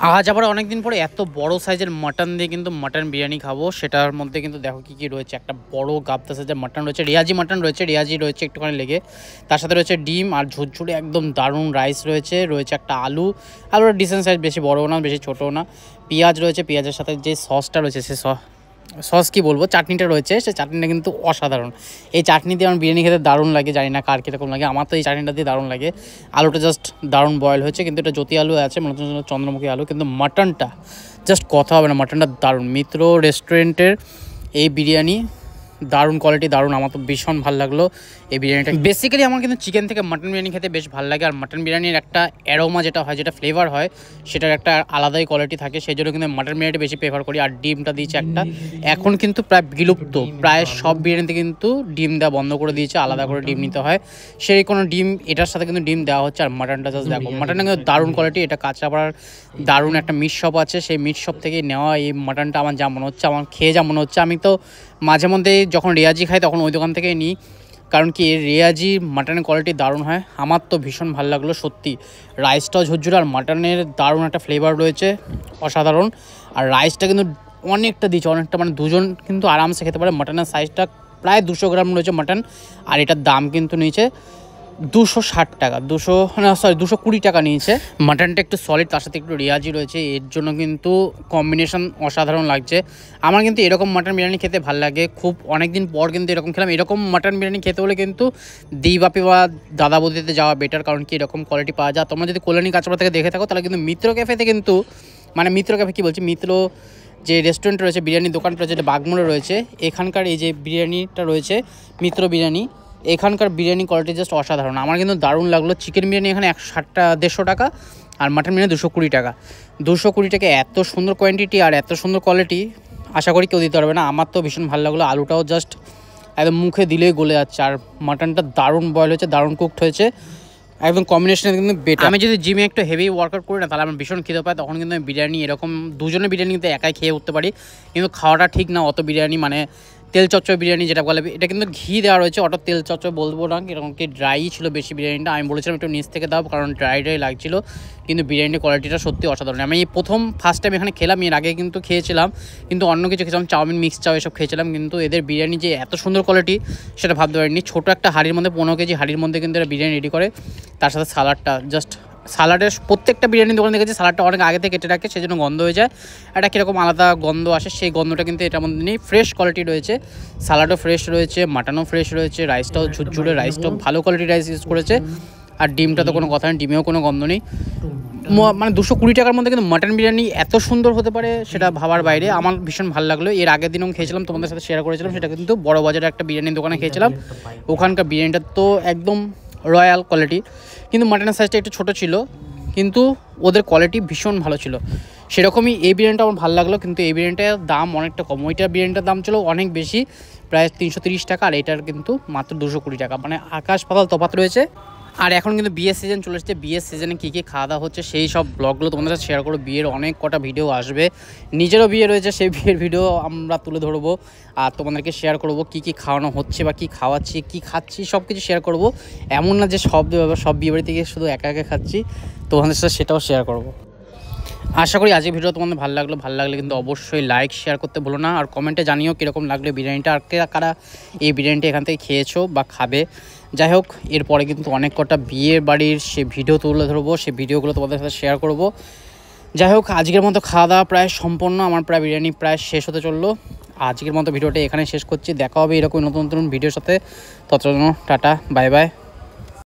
আজ আবার অনেকদিন পরে এত বড় সাইজের মাটন দিয়ে কিন্তু মাটন বিরিয়ানি খাবো। সেটার মধ্যে কিন্তু দেখো কী কী রয়েছে। একটা বড় গাবদা সাইজের মাটন রয়েছে, রিয়াজি মাটন রয়েছে, রিয়াজি রয়েছে একটুখানি লেগে। তার সাথে রয়েছে ডিম আর ঝুরঝুরে একদম দারুণ রাইস রয়েছে, রয়েছে একটা আলুর ডিসেন্ট সাইজ, বেশি বড়ও না বেশি ছোটও না। পেঁয়াজ রয়েছে, পেঁয়াজের সাথে যে সসটা রয়েছে সে সস কী বলবো, চাটনিটা রয়েছে, সেই চাটনিটা কিন্তু অসাধারণ। এই চাটনি দিয়ে আমার বিরিয়ানি খেতে দারুণ লাগে, জানি না কার কীরকম লাগে, আমার তো এই চাটনিটা দিয়ে দারুণ লাগে। আলুটা জাস্ট দারুণ বয়েল হয়েছে, কিন্তু এটা জ্যোতি আলু আছে, মনে হচ্ছে চন্দ্রমুখী আলু, কিন্তু মাটনটা জাস্ট কথা হবে না, মাটনটা দারুণ। মিত্র রেস্টুরেন্টের এই বিরিয়ানি দারুণ কোয়ালিটি, দারুণ। আমার তো ভীষণ ভালো লাগলো এই বিরিয়ানিটা। বেসিক্যালি আমার কিন্তু চিকেন থেকে মাটন বিরিয়ানি খেতে বেশ ভালো লাগে, আর মাটন বিরিয়ানির একটা অ্যারোমা যেটা হয়, যেটা ফ্লেভার হয়, সেটার একটা আলাদাই কোয়ালিটি থাকে, সেই জন্য কিন্তু মাটন বিরিয়ানিটা বেশি প্রেফার করি। আর ডিমটা দিয়েছে একটা, এখন কিন্তু প্রায় বিলুপ্ত, প্রায় সব বিরিয়ানিতে কিন্তু ডিম দেওয়া বন্ধ করে দিয়েছে, আলাদা করে ডিম নিতে হয়। সেই কোনো ডিম এটার সাথে কিন্তু ডিম দেওয়া হচ্ছে। আর মাটনটা জাস্ট দেখো, মাটনটা কিন্তু দারুণ কোয়ালিটি। এটা কাঁচরাপাড়ার দারুণ একটা মিট শপ আছে, সেই মিট শপ থেকে নেওয়া এই মাটনটা আমার যা মনে হচ্ছে, আমার খেয়ে যা মনে হচ্ছে, আমি তো মাঝে মধ্যে যখন রিয়াজি খাই তখন ওই দোকান থেকেই নিই, কারণ কি রিয়াজি মাটনের কোয়ালিটি দারুণ হয়। আমার তো ভীষণ ভালো লাগলো সত্যি। রাইসটাও ঝুরঝুরে আর মাটনের দারুণ একটা ফ্লেভার রয়েছে, অসাধারণ। আর রাইসটা কিন্তু অনেকটা দিয়েছে, অনেকটা, মানে দুজন কিন্তু আরামসে খেতে পারে। মাটনের সাইজটা প্রায় 200 গ্রাম রয়েছে মাটন, আর এটার দাম কিন্তু নিয়েছে 260 টাকা, 220 টাকা নিয়েছে। মাটনটা একটু সলিড, তার সাথে একটু রিয়াজি রয়েছে, এর জন্য কিন্তু কম্বিনেশন অসাধারণ লাগছে। আমার কিন্তু এরকম মাটন বিরিয়ানি খেতে ভালো লাগে খুব, অনেক দিন পর কিন্তু এরকম খেলাম। এরকম মাটন বিরিয়ানি খেতে হলে কিন্তু দিবাপি বা দাদা বৌদিতে যাওয়া বেটার, কারণ কি এরকম কোয়ালিটি পাওয়া যায়। তোমরা যদি কল্যাণী কাঁচরাপাড়া থেকে দেখে থাকো তাহলে কিন্তু মিত্র ক্যাফেতে কিন্তু, মানে মিত্র ক্যাফে কী বলছি, মিত্র যে রেস্টুরেন্ট রয়েছে, বিরিয়ানির দোকানটা রয়েছে, যেটা বাগমোড়ে রয়েছে, এখানকার এই যে বিরিয়ানিটা রয়েছে মিত্র বিরিয়ানি, এখানকার বিরিয়ানি কোয়ালিটি জাস্ট অসাধারণ। আমার কিন্তু দারুণ লাগলো। চিকেন বিরিয়ানি এখানে 160 টাকা, আর মাটন বিরিয়ানি 220 টাকা। 220 টাকা এত সুন্দর কোয়ান্টিটি আর এত সুন্দর কোয়ালিটি আশা করি কেউ দিতে পারবে না। আমার তো ভীষণ ভালো লাগলো, আলুটাও জাস্ট একদম মুখে দিলেই গলে যাচ্ছে, আর মাটনটা দারুণ বয়েল হয়েছে, দারুণ কুকড হয়েছে, একদম কম্বিনেশন কিন্তু বেটার। আমি যদি জিমে একটু হেভি ওয়ার্কআউট করি না, তাহলে আমার ভীষণ খিদে পায়, তখন কিন্তু আমি বিরিয়ানি এরকম দুজনের বিরিয়ানি কিন্তু একাই খেয়ে উঠতে পারি, কিন্তু খাওয়াটা ঠিক না অত বিরিয়ানি, মানে তেল চচ্চড় বিরিয়ানি যেটা বলে, এটা কিন্তু ঘি দেওয়া রয়েছে, অত তেল চচ্চড় বলবো না, এরকম কি ড্রাই ছিল বেশি বিরিয়ানিটা। আমি বলেছিলাম একটু নিচ থেকে দাও, কারণ ড্রাই লাগছিল, কিন্তু বিরিয়ানির কোয়ালিটিটা সত্যি অসাধারণ। আমি এই ফার্স্ট টাইম এখানে খেলাম, এর আগে কিন্তু খেয়েছিলাম, কিন্তু অন্য কিছু খেয়েছিলাম, চাউমিন, মিক্স চাউ এসব খেয়েছিলাম, কিন্তু এদের বিরিয়ানি যে এত সুন্দর কোয়ালিটি সেটা ভাবতে পারিনি। ছোটো একটা হাঁড়ির মধ্যে 15 কেজি হাঁড়ির মধ্যে কিন্তু এরা বিরিয়ানি রেডি করে, তার সাথে সালাডটা জাস্ট, সালাডের প্রত্যেকটা বিরিয়ানি দোকানে দেখেছি সালাডটা অনেক আগে থেকে কেটে রাখে, সেজন্য গন্ধ হয়ে যায়, এটা কীরকম আলাদা গন্ধ আসে, সেই গন্ধটা কিন্তু এটার মধ্যে নেই। ফ্রেশ কোয়ালিটি রয়েছে, সালাডও ফ্রেশ রয়েছে, মাটনও ফ্রেশ রয়েছে, রাইসটাও ঝুরঝুরে, রাইসটাও ভালো কোয়ালিটির রাইস ইউজ করেছে, আর ডিমটা তো কোনো কথা নেই, ডিমেও কোনো গন্ধ নেই। মানে 220 টাকার মধ্যে কিন্তু মাটন বিরিয়ানি এত সুন্দর হতে পারে সেটা ভাবার বাইরে। আমার ভীষণ ভালো লাগলো। এর আগের দিনও খেয়েছিলাম, তোমাদের সাথে শেয়ার করেছিলাম, সেটা কিন্তু বড় বাজারে একটা বিরিয়ানির দোকানে খেয়েছিলাম। ওখানকার বিরিয়ানিটা তো একদম রয়্যাল কোয়ালিটি, কিন্তু মাটনের সাইজটা একটু ছোটো ছিল, কিন্তু ওদের কোয়ালিটি ভীষণ ভালো ছিল। সেরকমই এই বিরিয়ানিটা আমার ভালো লাগলো, কিন্তু এই বিরিয়ানিটার দাম অনেকটা কম। ওইটার বিরিয়ানিটার দাম ছিল অনেক বেশি, প্রায় 330 টাকা, আর এটার কিন্তু মাত্র 220 টাকা, মানে আকাশ পাতাল তফাৎ রয়েছে। আর এখন কিন্তু বিয়ের সিজন চলে এসেছে, বিয়ের সিজনে কী কী খাওয়া দাওয়া হচ্ছে সেই সব ব্লগগুলো তোমাদের সাথে শেয়ার করো। বিয়ের অনেক কটা ভিডিও আসবে, নিজেরও বিয়ে রয়েছে, সেই বিয়ের ভিডিও আমরা তুলে ধরবো, আর তোমাদেরকে শেয়ার করবো কী কী খাওয়ানো হচ্ছে বা কী খাওয়াচ্ছি, কী খাচ্ছি, সব কিছু শেয়ার করবো। এমন না যে সব বিয়ে বাড়ি থেকে শুধু একা একা খাচ্ছি, তোমাদের সাথে সেটাও শেয়ার করবো। আশা করি আজকের ভিডিও তোমাদের ভালো লাগলে কিন্তু অবশ্যই লাইক শেয়ার করতে ভুলো না, আর কমেন্টে জানিও কীরকম লাগলো বিরিয়ানিটা, আর কারা এই বিরিয়ানিটা এখান থেকে খেয়েছো বা খাবে। যাই হোক, এরপরে কিন্তু অনেক কটা বিয়ের বাড়ির সে ভিডিও তুলে ধরবো, সেই ভিডিওগুলো তোমাদের সাথে শেয়ার করব। যাই হোক, আজকের মতো খাওয়া দাওয়া প্রায় সম্পন্ন, আমার প্রায় বিরিয়ানি প্রায় শেষ হতে চললো। আজকের মতো ভিডিওটা এখানে শেষ করছি, দেখা হবে এরকম নতুন নতুন ভিডিওর সাথে। ততক্ষণ টাটা, বাই বাই।